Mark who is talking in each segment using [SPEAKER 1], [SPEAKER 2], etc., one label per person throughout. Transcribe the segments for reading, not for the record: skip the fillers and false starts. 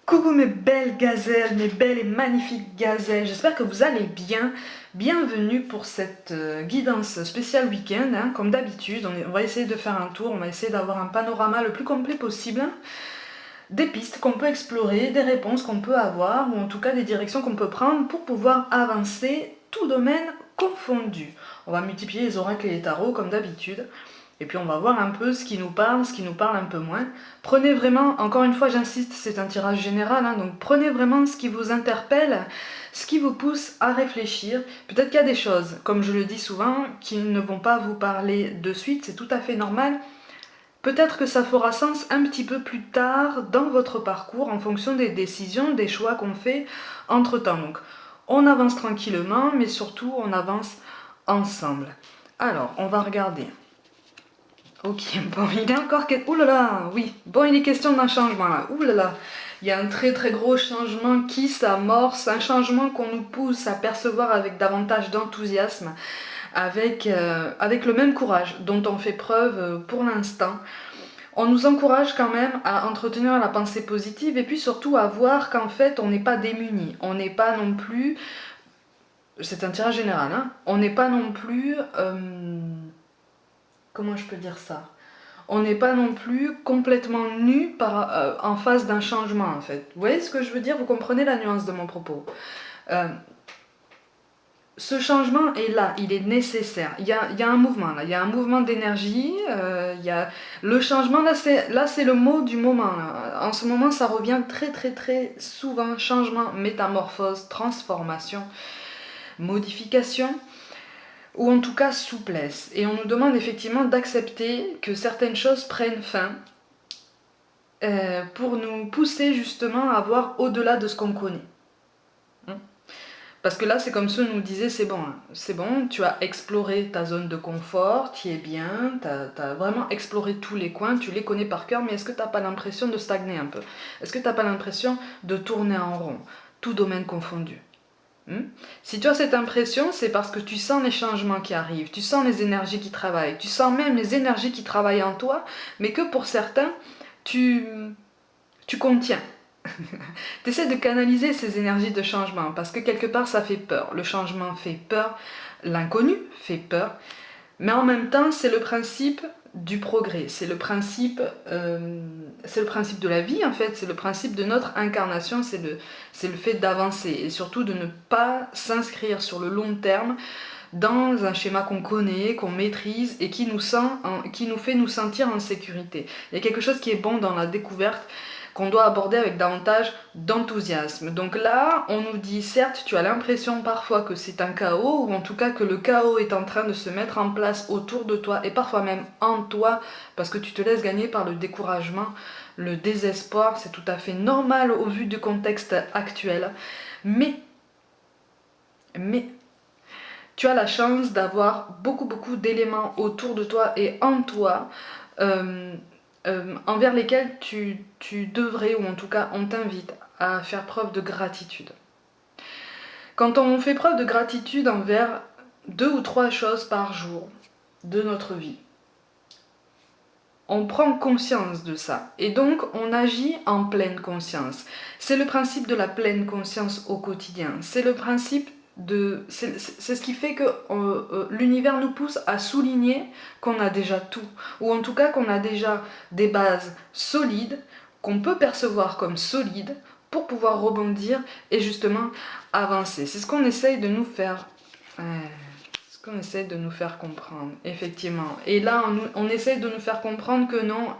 [SPEAKER 1] Coucou mes belles gazelles, mes belles et magnifiques gazelles, j'espère que vous allez bien. Bienvenue pour cette guidance spéciale week-end, hein. Comme d'habitude, on va essayer de faire un tour, on va essayer d'avoir un panorama le plus complet possible, hein, des pistes qu'on peut explorer, des réponses qu'on peut avoir, ou en tout cas des directions qu'on peut prendre pour pouvoir avancer, tout domaine confondu. On va multiplier les oracles et les tarots comme d'habitude. Et puis on va voir un peu ce qui nous parle un peu moins. Prenez vraiment, encore une fois j'insiste, c'est un tirage général, hein, donc prenez vraiment ce qui vous interpelle, ce qui vous pousse à réfléchir. Peut-être qu'il y a des choses, comme je le dis souvent, qui ne vont pas vous parler de suite, c'est tout à fait normal. Peut-être que ça fera sens un petit peu plus tard dans votre parcours, en fonction des décisions, des choix qu'on fait entre-temps. Donc on avance tranquillement, mais surtout on avance ensemble. Alors, on va regarder. Ok, bon, il est encore... Ouh là là, oui. Bon, il est question d'un changement là. Ouh là là. Il y a un très très gros changement qui s'amorce, un changement qu'on nous pousse à percevoir avec davantage d'enthousiasme, avec le même courage dont on fait preuve pour l'instant. On nous encourage quand même à entretenir la pensée positive et puis surtout à voir qu'en fait on n'est pas démunis. On n'est pas non plus... C'est un tirage général, hein. On n'est pas non plus... comment je peux dire ça? On n'est pas non plus complètement nu en face d'un changement en fait. Vous voyez ce que je veux dire? Vous comprenez la nuance de mon propos. Ce changement est là, il est nécessaire. Il y a un mouvement là, il y a un mouvement d'énergie. Le changement là, c'est le mot du moment. Là. En ce moment, ça revient très très très souvent. Changement, métamorphose, transformation, modification. Ou en tout cas souplesse. Et on nous demande effectivement d'accepter que certaines choses prennent fin pour nous pousser justement à voir au-delà de ce qu'on connaît. Parce que là, c'est comme si on nous disait, c'est bon, hein, c'est bon, tu as exploré ta zone de confort, tu y es bien, tu as vraiment exploré tous les coins, tu les connais par cœur, mais est-ce que tu n'as pas l'impression de stagner un peu? Est-ce que tu n'as pas l'impression de tourner en rond, tout domaine confondu? Si tu as cette impression, c'est parce que tu sens les changements qui arrivent, tu sens les énergies qui travaillent, tu sens même les énergies qui travaillent en toi, mais que pour certains, tu contiens. Tu essaies de canaliser ces énergies de changement, parce que quelque part ça fait peur. Le changement fait peur, l'inconnu fait peur, mais en même temps c'est le principe du progrès, c'est le principe de la vie en fait, c'est le principe de notre incarnation, c'est le fait d'avancer et surtout de ne pas s'inscrire sur le long terme dans un schéma qu'on connaît, qu'on maîtrise et qui nous fait nous sentir en sécurité. Il y a quelque chose qui est bon dans la découverte qu'on doit aborder avec davantage d'enthousiasme. Donc là, on nous dit, certes, tu as l'impression parfois que c'est un chaos, ou en tout cas que le chaos est en train de se mettre en place autour de toi, et parfois même en toi, parce que tu te laisses gagner par le découragement, le désespoir, c'est tout à fait normal au vu du contexte actuel. Mais, tu as la chance d'avoir beaucoup d'éléments autour de toi et en toi, envers lesquels tu devrais, ou en tout cas on t'invite à faire preuve de gratitude. Quand on fait preuve de gratitude envers 2 ou 3 choses par jour de notre vie, on prend conscience de ça et donc on agit en pleine conscience. C'est le principe de la pleine conscience au quotidien, c'est le principe c'est ce qui fait que l'univers nous pousse à souligner qu'on a déjà tout, ou en tout cas qu'on a déjà des bases solides, qu'on peut percevoir comme solides, pour pouvoir rebondir et justement avancer. C'est ce qu'on essaye de nous faire... ce qu'on essaie de nous faire comprendre, effectivement. Et là, on essaie de nous faire comprendre que non,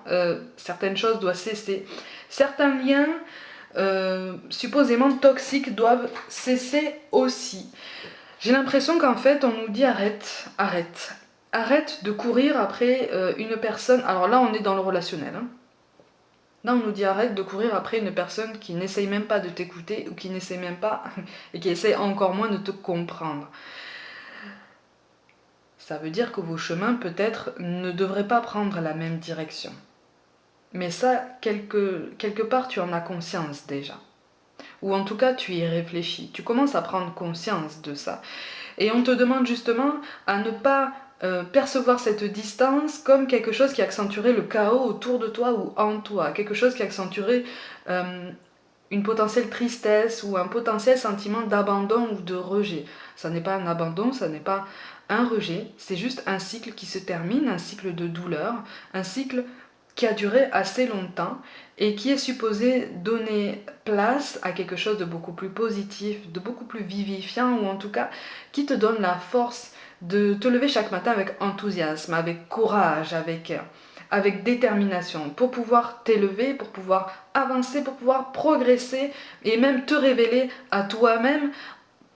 [SPEAKER 1] certaines choses doivent cesser. Certains liens supposément toxiques doivent cesser aussi. J'ai l'impression qu'en fait on nous dit arrête de courir après une personne. Alors là on est dans le relationnel, hein. Là on nous dit arrête de courir après une personne qui n'essaye même pas de t'écouter, ou qui n'essaye même pas et qui essaye encore moins de te comprendre. Ça veut dire que vos chemins peut-être ne devraient pas prendre la même direction. Mais ça, quelque part, tu en as conscience déjà. Ou en tout cas, tu y réfléchis. Tu commences à prendre conscience de ça. Et on te demande justement à ne pas percevoir cette distance comme quelque chose qui accentuerait le chaos autour de toi ou en toi. Quelque chose qui accentuerait une potentielle tristesse ou un potentiel sentiment d'abandon ou de rejet. Ça n'est pas un abandon, ça n'est pas un rejet, c'est juste un cycle qui se termine, un cycle de douleur, un cycle qui a duré assez longtemps et qui est supposé donner place à quelque chose de beaucoup plus positif, de beaucoup plus vivifiant, ou en tout cas qui te donne la force de te lever chaque matin avec enthousiasme, avec courage, avec détermination, pour pouvoir t'élever, pour pouvoir avancer, pour pouvoir progresser et même te révéler à toi-même,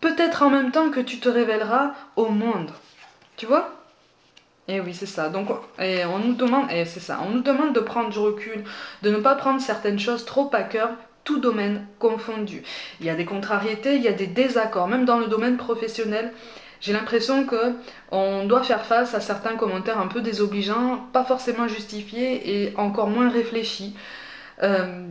[SPEAKER 1] peut-être en même temps que tu te révéleras au monde. Tu vois ? Et oui, c'est ça. Donc, et on nous demande, et c'est ça, on nous demande de prendre du recul, de ne pas prendre certaines choses trop à cœur, tout domaine confondu. Il y a des contrariétés, il y a des désaccords, même dans le domaine professionnel. J'ai l'impression que on doit faire face à certains commentaires un peu désobligeants, pas forcément justifiés et encore moins réfléchis,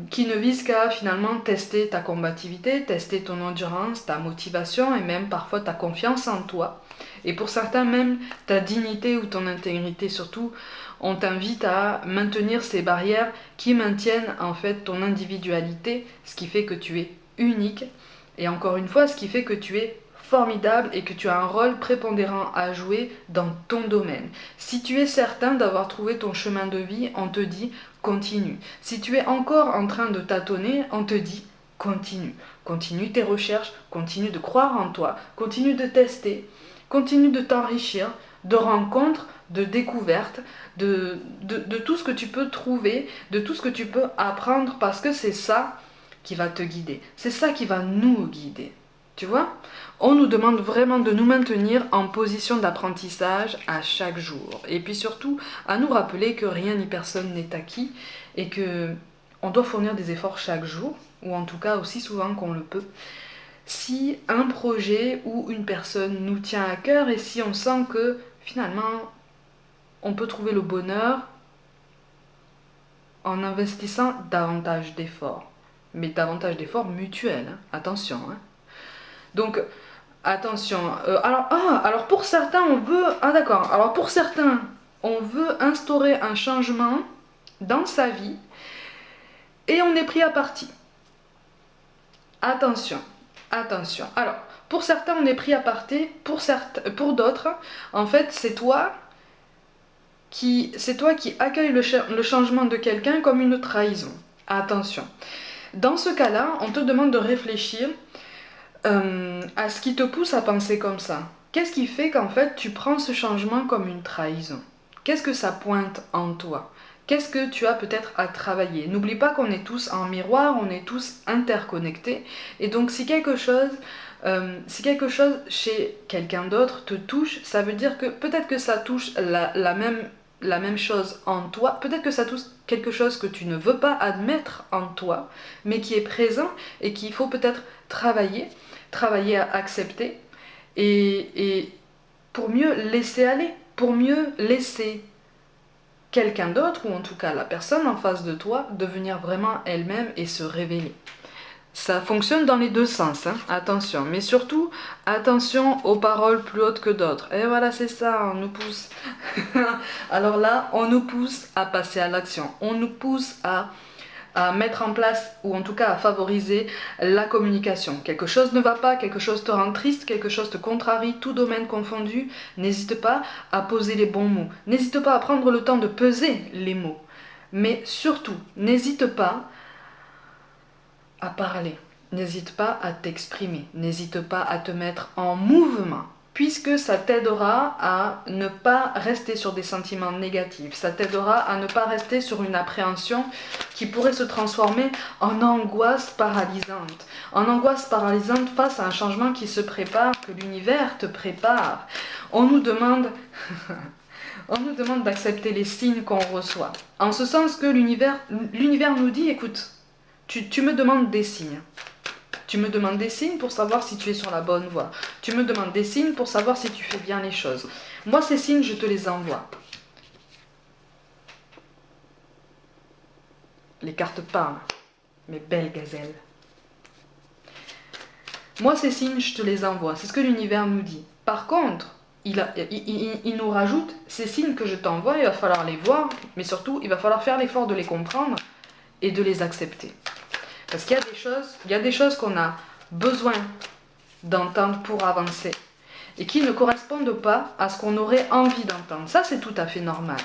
[SPEAKER 1] qui ne visent qu'à finalement tester ta combativité, tester ton endurance, ta motivation et même parfois ta confiance en toi. Et pour certains même ta dignité ou ton intégrité. Surtout, on t'invite à maintenir ces barrières qui maintiennent en fait ton individualité, ce qui fait que tu es unique. Et encore une fois, ce qui fait que tu es formidable et que tu as un rôle prépondérant à jouer dans ton domaine. Si tu es certain d'avoir trouvé ton chemin de vie, on te dit continue. Si tu es encore en train de tâtonner, on te dit continue. Continue tes recherches, continue de croire en toi, continue de tester, continue de t'enrichir, de rencontres, de découvertes, de tout ce que tu peux trouver, de tout ce que tu peux apprendre, parce que c'est ça qui va te guider. C'est ça qui va nous guider. Tu vois ? On nous demande vraiment de nous maintenir en position d'apprentissage à chaque jour. Et puis surtout, à nous rappeler que rien ni personne n'est acquis et que on doit fournir des efforts chaque jour, ou en tout cas aussi souvent qu'on le peut, si un projet ou une personne nous tient à cœur et si on sent que finalement on peut trouver le bonheur en investissant davantage d'efforts. Mais davantage d'efforts mutuels, hein. Attention. Hein. Donc, attention. Alors pour certains, on veut... Ah d'accord. Alors pour certains, on veut instaurer un changement dans sa vie et on est pris à partie. Attention. Attention. Alors, pour certains, on est pris à partie. Pour d'autres, en fait, c'est toi qui accueille le changement de quelqu'un comme une trahison. Attention. Dans ce cas-là, on te demande de réfléchir à ce qui te pousse à penser comme ça. Qu'est-ce qui fait qu'en fait tu prends ce changement comme une trahison ? Qu'est-ce que ça pointe en toi ? Qu'est-ce que tu as peut-être à travailler ? N'oublie pas qu'on est tous en miroir, on est tous interconnectés. Et donc si quelque chose chez quelqu'un d'autre te touche, ça veut dire que peut-être que ça touche la même chose en toi, peut-être que ça touche quelque chose que tu ne veux pas admettre en toi, mais qui est présent et qu'il faut peut-être travailler à accepter et pour mieux laisser aller, pour mieux laisser quelqu'un d'autre, ou en tout cas la personne en face de toi, devenir vraiment elle-même et se révéler. Ça fonctionne dans les deux sens, hein. Attention. Mais surtout, attention aux paroles plus hautes que d'autres. Et voilà, c'est ça, on nous pousse. Alors là, on nous pousse à passer à l'action. On nous pousse à mettre en place, ou en tout cas à favoriser la communication. Quelque chose ne va pas, quelque chose te rend triste, quelque chose te contrarie, tout domaine confondu, n'hésite pas à poser les bons mots. N'hésite pas à prendre le temps de peser les mots. Mais surtout, n'hésite pas à parler. N'hésite pas à t'exprimer. N'hésite pas à te mettre en mouvement, puisque ça t'aidera à ne pas rester sur des sentiments négatifs. Ça t'aidera à ne pas rester sur une appréhension qui pourrait se transformer en angoisse paralysante. En angoisse paralysante face à un changement qui se prépare, que l'univers te prépare. On nous demande d'accepter les signes qu'on reçoit. En ce sens que l'univers nous dit, écoute, tu me demandes des signes. Tu me demandes des signes pour savoir si tu es sur la bonne voie. Tu me demandes des signes pour savoir si tu fais bien les choses. Moi, ces signes, je te les envoie. Les cartes parlent, mes belles gazelles. Moi, ces signes, je te les envoie. C'est ce que l'univers nous dit. Par contre, il nous rajoute, ces signes que je t'envoie, il va falloir les voir, mais surtout, il va falloir faire l'effort de les comprendre et de les accepter. Parce qu'il y a des choses qu'on a besoin d'entendre pour avancer et qui ne correspondent pas à ce qu'on aurait envie d'entendre. Ça, c'est tout à fait normal.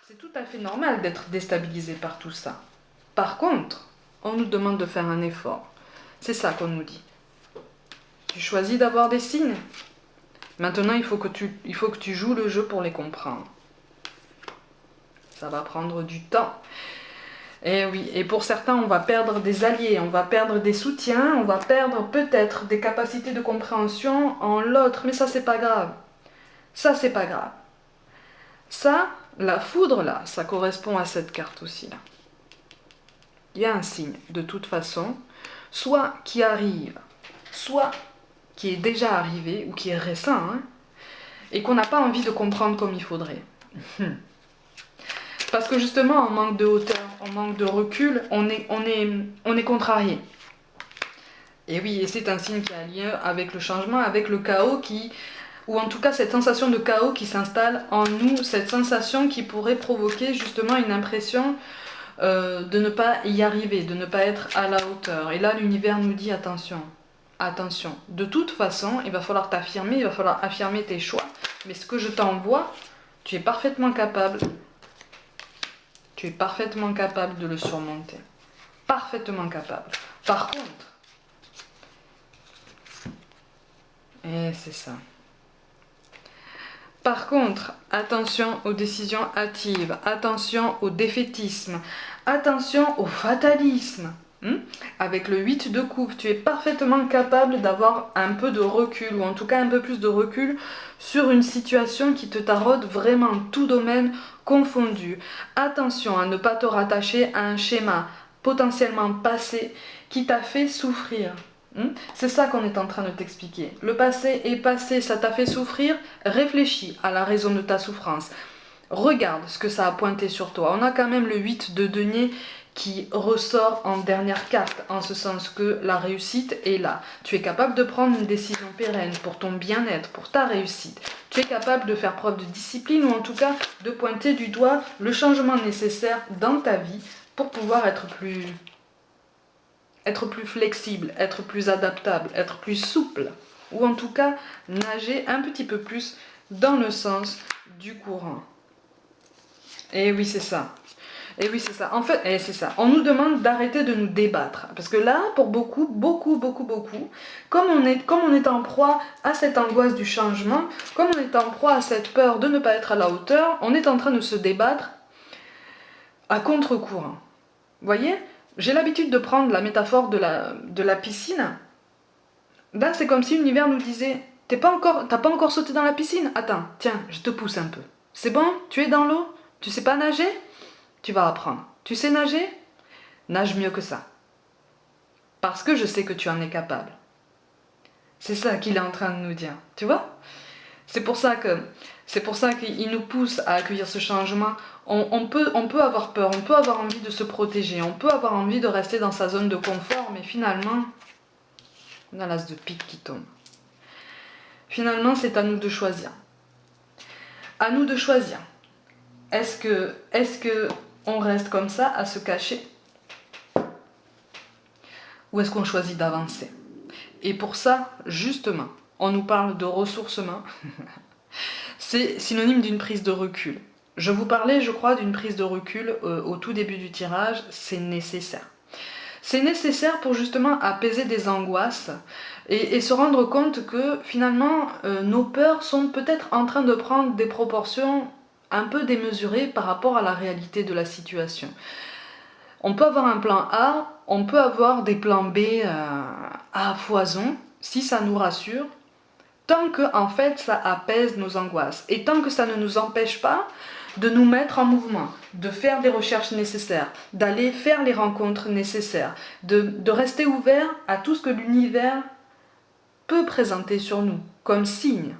[SPEAKER 1] C'est tout à fait normal d'être déstabilisé par tout ça. Par contre, on nous demande de faire un effort. C'est ça qu'on nous dit. Tu choisis d'avoir des signes. Maintenant, il faut que tu joues le jeu pour les comprendre. Ça va prendre du temps. Et oui, et pour certains, on va perdre des alliés, on va perdre des soutiens, on va perdre peut-être des capacités de compréhension en l'autre. Mais ça, c'est pas grave. Ça, c'est pas grave. Ça, la foudre, là, ça correspond à cette carte aussi, là. Il y a un signe, de toute façon, soit qui arrive, soit qui est déjà arrivé, ou qui est récent, hein, et qu'on n'a pas envie de comprendre comme il faudrait. Parce que justement, on manque de hauteur, on manque de recul, on est contrarié. Et oui, et c'est un signe qui a un lien avec le changement, avec le chaos ou en tout cas cette sensation de chaos qui s'installe en nous, cette sensation qui pourrait provoquer justement une impression de ne pas y arriver, de ne pas être à la hauteur. Et là, l'univers nous dit attention, attention. De toute façon, il va falloir t'affirmer, il va falloir affirmer tes choix. Mais ce que je t'envoie, tu es parfaitement capable. Tu es parfaitement capable de le surmonter. Parfaitement capable. Par contre, et c'est ça. Par contre, attention aux décisions hâtives, attention au défaitisme, attention au fatalisme. Avec le 8 de coupe, tu es parfaitement capable d'avoir un peu de recul, ou en tout cas un peu plus de recul sur une situation qui te taraude vraiment, tout domaine confondu. Attention à ne pas te rattacher à un schéma potentiellement passé qui t'a fait souffrir. C'est ça qu'on est en train de t'expliquer. Le passé est passé, ça t'a fait souffrir. Réfléchis à la raison de ta souffrance. Regarde ce que ça a pointé sur toi. On a quand même le 8 de denier qui ressort en dernière carte, en ce sens que la réussite est là. Tu es capable de prendre une décision pérenne pour ton bien-être, pour ta réussite. Tu es capable de faire preuve de discipline ou en tout cas de pointer du doigt le changement nécessaire dans ta vie pour pouvoir être plus flexible, être plus adaptable, être plus souple, ou en tout cas nager un petit peu plus dans le sens du courant. Et oui, c'est ça. Et oui, c'est ça. En fait, c'est ça. On nous demande d'arrêter de nous débattre. Parce que là, pour beaucoup, comme on est en proie à cette angoisse du changement, comme on est en proie à cette peur de ne pas être à la hauteur, on est en train de se débattre à contre-courant. Vous voyez ? J'ai l'habitude de prendre la métaphore de la piscine. Là, c'est comme si l'univers nous disait « T'as pas encore sauté dans la piscine ? Attends, tiens, je te pousse un peu. C'est bon ? Tu es dans l'eau ? Tu sais pas nager ? Tu vas apprendre. Tu sais nager ? Nage mieux que ça. Parce que je sais que tu en es capable. » C'est ça qu'il est en train de nous dire. Tu vois ? C'est pour ça qu'il nous pousse à accueillir ce changement. On peut avoir peur, on peut avoir envie de se protéger, on peut avoir envie de rester dans sa zone de confort, mais finalement, on a l'as de pique qui tombe. Finalement, c'est à nous de choisir. À nous de choisir. Est-ce que on reste comme ça, à se cacher ? Ou est-ce qu'on choisit d'avancer ? Et pour ça, justement, on nous parle de ressourcement. C'est synonyme d'une prise de recul. Je vous parlais, je crois, d'une prise de recul au tout début du tirage. C'est nécessaire. C'est nécessaire pour justement apaiser des angoisses et se rendre compte que finalement, nos peurs sont peut-être en train de prendre des proportions un peu démesurées par rapport à la réalité de la situation. On peut avoir un plan A, on peut avoir des plans B à foison, si ça nous rassure, tant que en fait ça apaise nos angoisses et tant que ça ne nous empêche pas de nous mettre en mouvement, de faire des recherches nécessaires, d'aller faire les rencontres nécessaires, de rester ouvert à tout ce que l'univers peut présenter sur nous comme signe.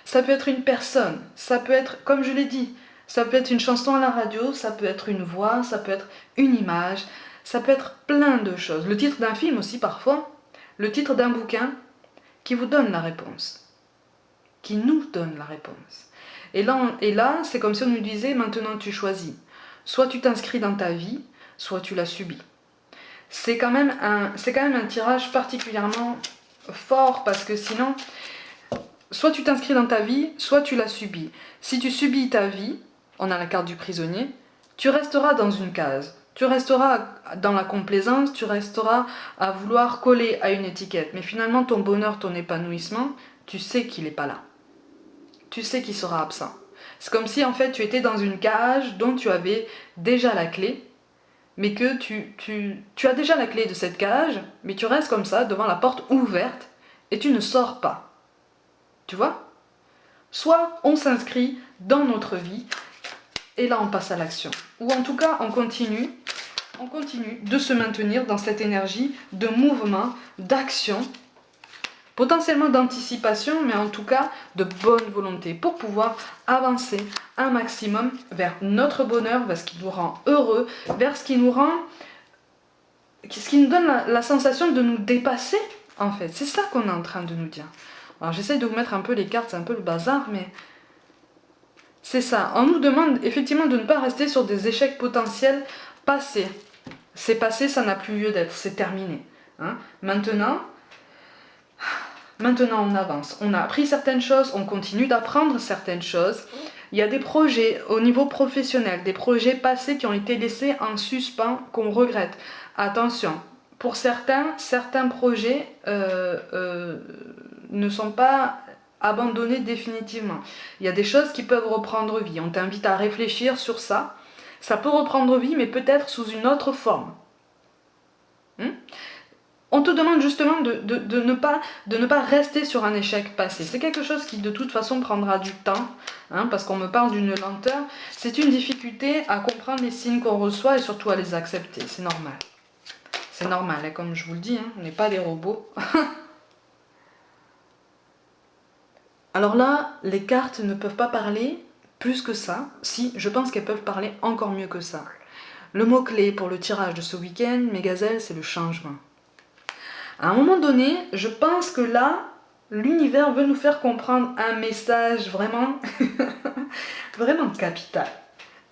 [SPEAKER 1] Ça peut être une personne, ça peut être, comme je l'ai dit, ça peut être une chanson à la radio, ça peut être une voix, ça peut être une image, ça peut être plein de choses. Le titre d'un film aussi parfois, le titre d'un bouquin qui vous donne la réponse, qui nous donne la réponse. Et là, c'est comme si on nous disait, maintenant tu choisis. Soit tu t'inscris dans ta vie, soit tu la subis. c'est quand même un tirage particulièrement fort parce que sinon, soit tu t'inscris dans ta vie, soit tu la subis. Si tu subis ta vie, on a la carte du prisonnier, tu resteras dans une case. Tu resteras dans la complaisance, tu resteras à vouloir coller à une étiquette. Mais finalement, ton bonheur, ton épanouissement, tu sais qu'il n'est pas là. Tu sais qu'il sera absent. C'est comme si en fait tu étais dans une cage dont tu avais déjà la clé, mais que tu as déjà la clé de cette cage, mais tu restes comme ça devant la porte ouverte et tu ne sors pas. Tu vois? Soit on s'inscrit dans notre vie et là on passe à l'action. Ou en tout cas on continue de se maintenir dans cette énergie de mouvement, d'action, potentiellement d'anticipation, mais en tout cas de bonne volonté pour pouvoir avancer un maximum vers notre bonheur, vers ce qui nous rend heureux, vers ce qui nous donne la sensation de nous dépasser en fait. C'est ça qu'on est en train de nous dire. Alors j'essaie de vous mettre un peu les cartes, c'est un peu le bazar, mais c'est ça. On nous demande effectivement de ne pas rester sur des échecs potentiels passés. C'est passé, ça n'a plus lieu d'être, c'est terminé. Hein. Maintenant on avance. On a appris certaines choses, on continue d'apprendre certaines choses. Il y a des projets au niveau professionnel, des projets passés qui ont été laissés en suspens, qu'on regrette. Attention, pour certains projets ne sont pas abandonnés définitivement. Il y a des choses qui peuvent reprendre vie. On t'invite à réfléchir sur ça. Ça peut reprendre vie, mais peut-être sous une autre forme. On te demande justement de ne pas rester sur un échec passé. C'est quelque chose qui de toute façon prendra du temps, hein, parce qu'on me parle d'une lenteur. C'est une difficulté à comprendre les signes qu'on reçoit et surtout à les accepter. C'est normal. C'est normal, hein, comme je vous le dis, hein, on n'est pas des robots. Alors là, les cartes ne peuvent pas parler plus que ça. Si, je pense qu'elles peuvent parler encore mieux que ça. Le mot-clé pour le tirage de ce week-end, mes gazelles, c'est le changement. À un moment donné, je pense que là, l'univers veut nous faire comprendre un message vraiment, vraiment capital.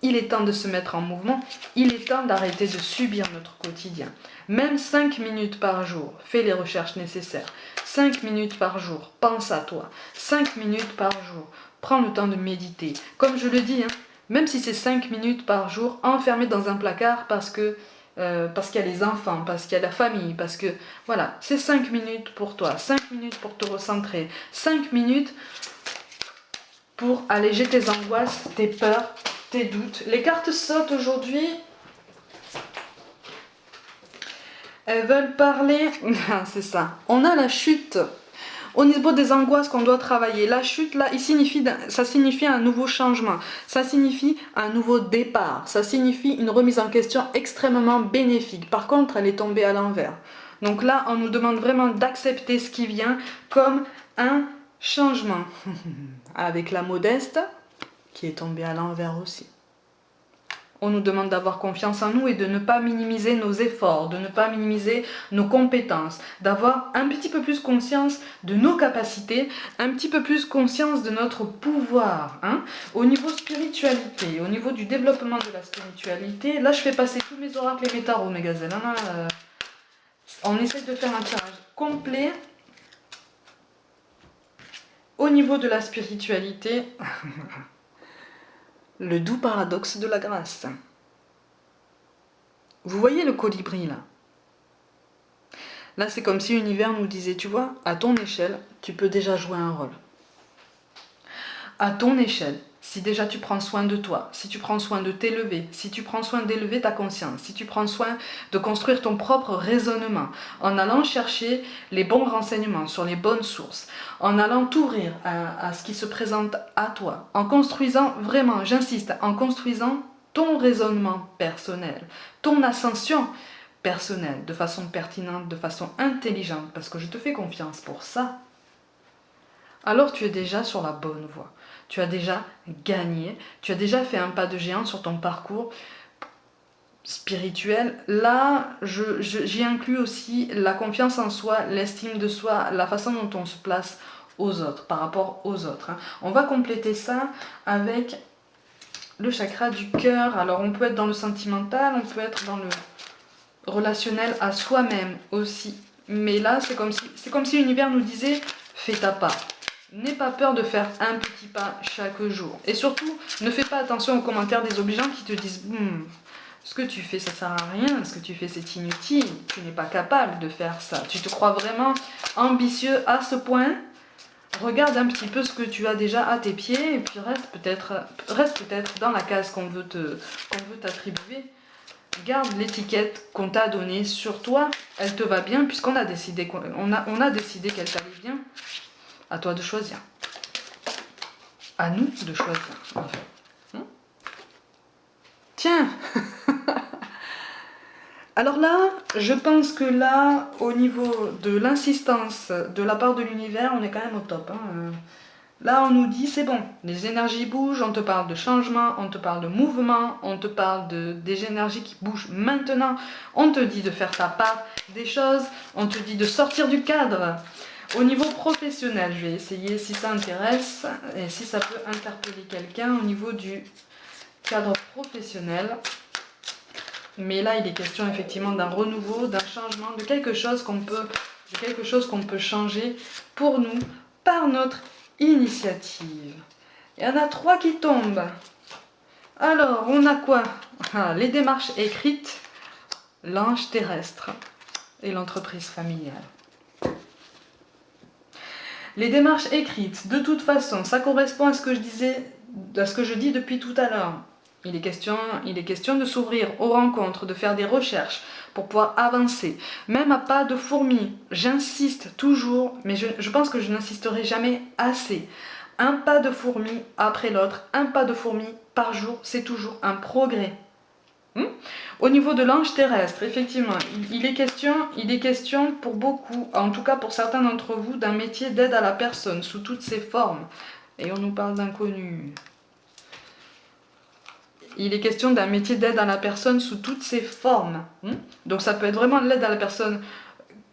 [SPEAKER 1] Il est temps de se mettre en mouvement, il est temps d'arrêter de subir notre quotidien. Même 5 minutes par jour, fais les recherches nécessaires. 5 minutes par jour, pense à toi. 5 minutes par jour, prends le temps de méditer. Comme je le dis, hein, même si c'est 5 minutes par jour, enfermé dans un placard parce qu'il y a les enfants, parce qu'il y a la famille, parce que voilà, c'est 5 minutes pour toi, 5 minutes pour te recentrer, 5 minutes pour alléger tes angoisses, tes peurs, tes doutes. Les cartes sautent aujourd'hui. Elles veulent parler. C'est ça. On a la chute. Au niveau des angoisses qu'on doit travailler, la chute là, ça signifie un nouveau changement, ça signifie un nouveau départ, ça signifie une remise en question extrêmement bénéfique. Par contre, elle est tombée à l'envers. Donc là, on nous demande vraiment d'accepter ce qui vient comme un changement. Avec la modeste qui est tombée à l'envers aussi. On nous demande d'avoir confiance en nous et de ne pas minimiser nos efforts, de ne pas minimiser nos compétences, d'avoir un petit peu plus conscience de nos capacités, un petit peu plus conscience de notre pouvoir. Hein. Au niveau spiritualité, au niveau du développement de la spiritualité, là je fais passer tous mes oracles et mes tarots, mes gazelles. On essaie de faire un tirage complet. Au niveau de la spiritualité... Le doux paradoxe de la grâce. Vous voyez le colibri là? Là, c'est comme si l'univers nous disait, tu vois, à ton échelle, tu peux déjà jouer un rôle. À ton échelle, si déjà tu prends soin de toi, si tu prends soin de t'élever, si tu prends soin d'élever ta conscience, si tu prends soin de construire ton propre raisonnement, en allant chercher les bons renseignements sur les bonnes sources, en allant t'ouvrir à ce qui se présente à toi, en construisant vraiment, j'insiste, en construisant ton raisonnement personnel, ton ascension personnelle, de façon pertinente, de façon intelligente, parce que je te fais confiance pour ça, alors tu es déjà sur la bonne voie. Tu as déjà gagné, tu as déjà fait un pas de géant sur ton parcours spirituel. Là, j'y inclus aussi la confiance en soi, l'estime de soi, la façon dont on se place aux autres, par rapport aux autres. Hein. On va compléter ça avec le chakra du cœur. Alors on peut être dans le sentimental, on peut être dans relationnel à soi-même aussi. Mais là, c'est comme si l'univers nous disait, fais ta part. N'aie pas peur de faire un petit pas chaque jour. Et surtout, ne fais pas attention aux commentaires des obligeants qui te disent ce que tu fais, ça sert à rien, ce que tu fais, c'est inutile, tu n'es pas capable de faire ça. Tu te crois vraiment ambitieux à ce point? Regarde un petit peu ce que tu as déjà à tes pieds et puis reste peut-être dans la case qu'on veut t'attribuer. Garde l'étiquette qu'on t'a donnée sur toi, elle te va bien puisqu'on a décidé on a décidé qu'elle t'allait bien. À toi de choisir. À nous de choisir, en fait. Tiens. Alors là, je pense que là, au niveau de l'insistance de la part de l'univers, on est quand même au top. Là, on nous dit, c'est bon, les énergies bougent, on te parle de changement, on te parle de mouvement, on te parle des énergies qui bougent maintenant, on te dit de faire ta part des choses, on te dit de sortir du cadre. Au niveau professionnel, je vais essayer si ça intéresse et si ça peut interpeller quelqu'un au niveau du cadre professionnel. Mais là, il est question effectivement d'un renouveau, d'un changement, de quelque chose qu'on peut changer pour nous par notre initiative. Il y en a 3 qui tombent. Alors, on a quoi? Les démarches écrites, l'ange terrestre et l'entreprise familiale. Les démarches écrites, de toute façon, ça correspond à ce que je dis depuis tout à l'heure. Il est question de s'ouvrir aux rencontres, de faire des recherches pour pouvoir avancer, même à pas de fourmi. J'insiste toujours, mais je pense que je n'insisterai jamais assez. Un pas de fourmi après l'autre, un pas de fourmi par jour, c'est toujours un progrès. Au niveau de l'ange terrestre, effectivement, il est question pour beaucoup, en tout cas pour certains d'entre vous, d'un métier d'aide à la personne sous toutes ses formes. Et on nous parle d'inconnu. Il est question d'un métier d'aide à la personne sous toutes ses formes. Donc ça peut être vraiment l'aide à la personne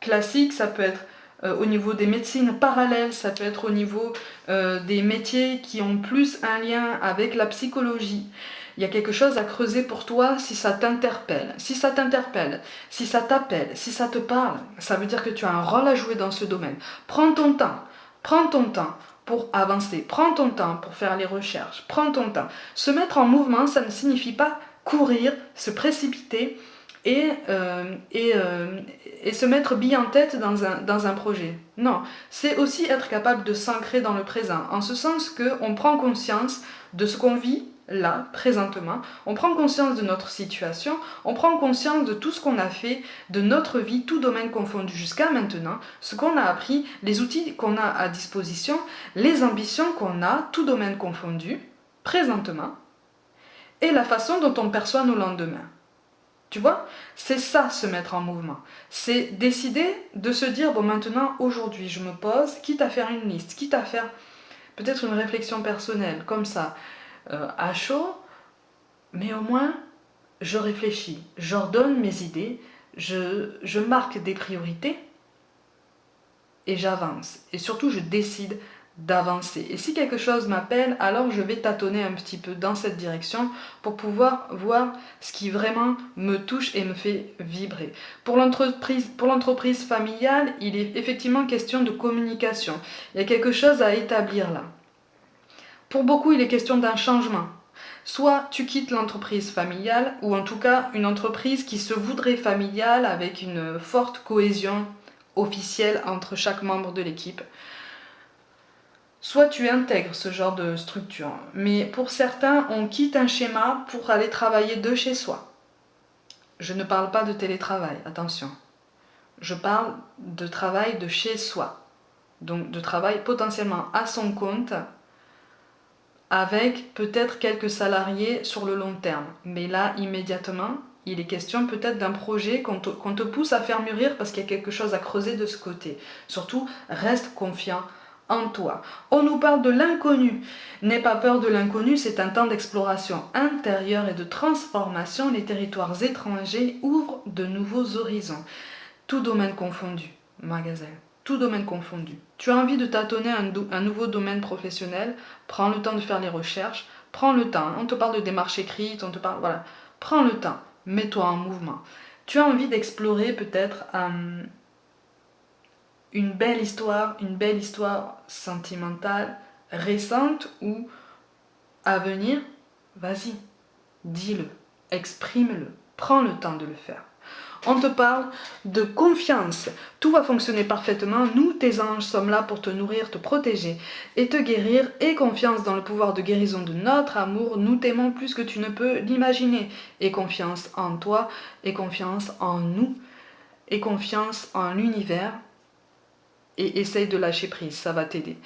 [SPEAKER 1] classique, ça peut être au niveau des médecines parallèles, ça peut être au niveau des métiers qui ont plus un lien avec la psychologie. Il y a quelque chose à creuser pour toi si ça t'interpelle. Si ça t'interpelle, si ça t'appelle, si ça te parle, ça veut dire que tu as un rôle à jouer dans ce domaine. Prends ton temps pour avancer, prends ton temps pour faire les recherches, prends ton temps. Se mettre en mouvement, ça ne signifie pas courir, se précipiter et se mettre bille en tête dans un projet. Non, c'est aussi être capable de s'ancrer dans le présent, en ce sens qu'on prend conscience de ce qu'on vit là, présentement, on prend conscience de notre situation, on prend conscience de tout ce qu'on a fait, de notre vie, tout domaine confondu jusqu'à maintenant, ce qu'on a appris, les outils qu'on a à disposition, les ambitions qu'on a, tout domaine confondu, présentement, et la façon dont on perçoit nos lendemains. Tu vois, c'est ça, se mettre en mouvement. C'est décider de se dire, bon maintenant, aujourd'hui, je me pose, quitte à faire une liste, quitte à faire peut-être une réflexion personnelle, comme ça, à chaud, mais au moins, je réfléchis, j'ordonne mes idées, je marque des priorités, et j'avance. Et surtout, je décide d'avancer. Et si quelque chose m'appelle, alors je vais tâtonner un petit peu dans cette direction pour pouvoir voir ce qui vraiment me touche et me fait vibrer. Pour l'entreprise familiale, il est effectivement question de communication. Il y a quelque chose à établir là. Pour beaucoup, il est question d'un changement. Soit tu quittes l'entreprise familiale, ou en tout cas une entreprise qui se voudrait familiale avec une forte cohésion officielle entre chaque membre de l'équipe. Soit tu intègres ce genre de structure, mais pour certains, on quitte un schéma pour aller travailler de chez soi. Je ne parle pas de télétravail, attention. Je parle de travail de chez soi. Donc de travail potentiellement à son compte, avec peut-être quelques salariés sur le long terme. Mais là, immédiatement, il est question peut-être d'un projet qu'on te pousse à faire mûrir parce qu'il y a quelque chose à creuser de ce côté. Surtout, reste confiant en toi. On nous parle de l'inconnu. N'aie pas peur de l'inconnu, c'est un temps d'exploration intérieure et de transformation. Les territoires étrangers ouvrent de nouveaux horizons. Tout domaine confondu, ma gazelle. Tout domaine confondu. Tu as envie de tâtonner un nouveau domaine professionnel, prends le temps de faire les recherches, prends le temps. On te parle de démarches écrites, on te parle, voilà. Prends le temps, mets-toi en mouvement. Tu as envie d'explorer peut-être une belle histoire sentimentale, récente ou à venir. Vas-y, dis-le, exprime-le, prends le temps de le faire. On te parle de confiance. Tout va fonctionner parfaitement. Nous, tes anges, sommes là pour te nourrir, te protéger et te guérir. Et confiance dans le pouvoir de guérison de notre amour. Nous t'aimons plus que tu ne peux l'imaginer. Et confiance en toi, et confiance en nous, et confiance en l'univers. Et essaye de lâcher prise, ça va t'aider.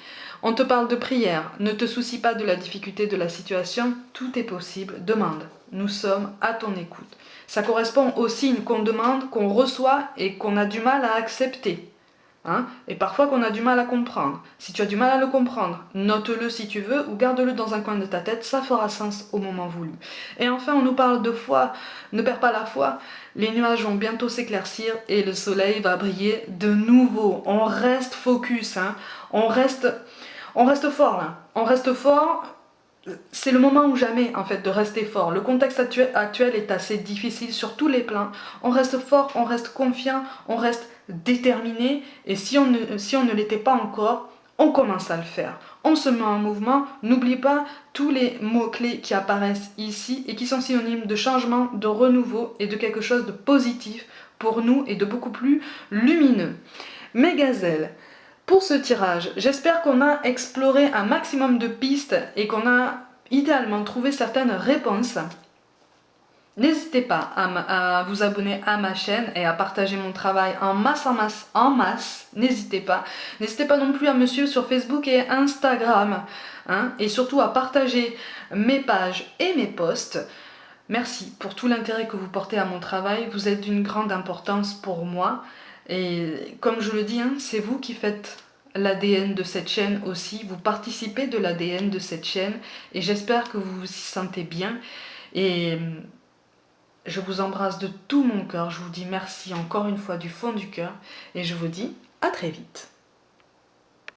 [SPEAKER 1] On te parle de prière. Ne te soucie pas de la difficulté de la situation. Tout est possible. Demande. Nous sommes à ton écoute. Ça correspond aux signes qu'on demande, qu'on reçoit et qu'on a du mal à accepter. Et parfois qu'on a du mal à comprendre. Si tu as du mal à le comprendre, note-le si tu veux ou garde-le dans un coin de ta tête, ça fera sens au moment voulu. Et enfin, on nous parle de foi. Ne perds pas la foi. Les nuages vont bientôt s'éclaircir et le soleil va briller de nouveau. On reste focus, on reste fort là. On reste fort. C'est le moment ou jamais en fait de rester fort. Le contexte actuel est assez difficile sur tous les plans. On reste fort, on reste confiant, on reste déterminé. Et si on ne l'était pas encore, on commence à le faire. On se met en mouvement. N'oublie pas tous les mots-clés qui apparaissent ici et qui sont synonymes de changement, de renouveau et de quelque chose de positif pour nous et de beaucoup plus lumineux. Mes gazelles, pour ce tirage, j'espère qu'on a exploré un maximum de pistes et qu'on a idéalement trouvé certaines réponses. N'hésitez pas à vous abonner à ma chaîne et à partager mon travail en masse. N'hésitez pas. N'hésitez pas non plus à me suivre sur Facebook et Instagram. Et surtout à partager mes pages et mes posts. Merci pour tout l'intérêt que vous portez à mon travail. Vous êtes d'une grande importance pour moi. Et comme je le dis, c'est vous qui faites l'ADN de cette chaîne aussi. Vous participez de l'ADN de cette chaîne. Et j'espère que vous vous y sentez bien. Et je vous embrasse de tout mon cœur. Je vous dis merci encore une fois du fond du cœur. Et je vous dis à très vite.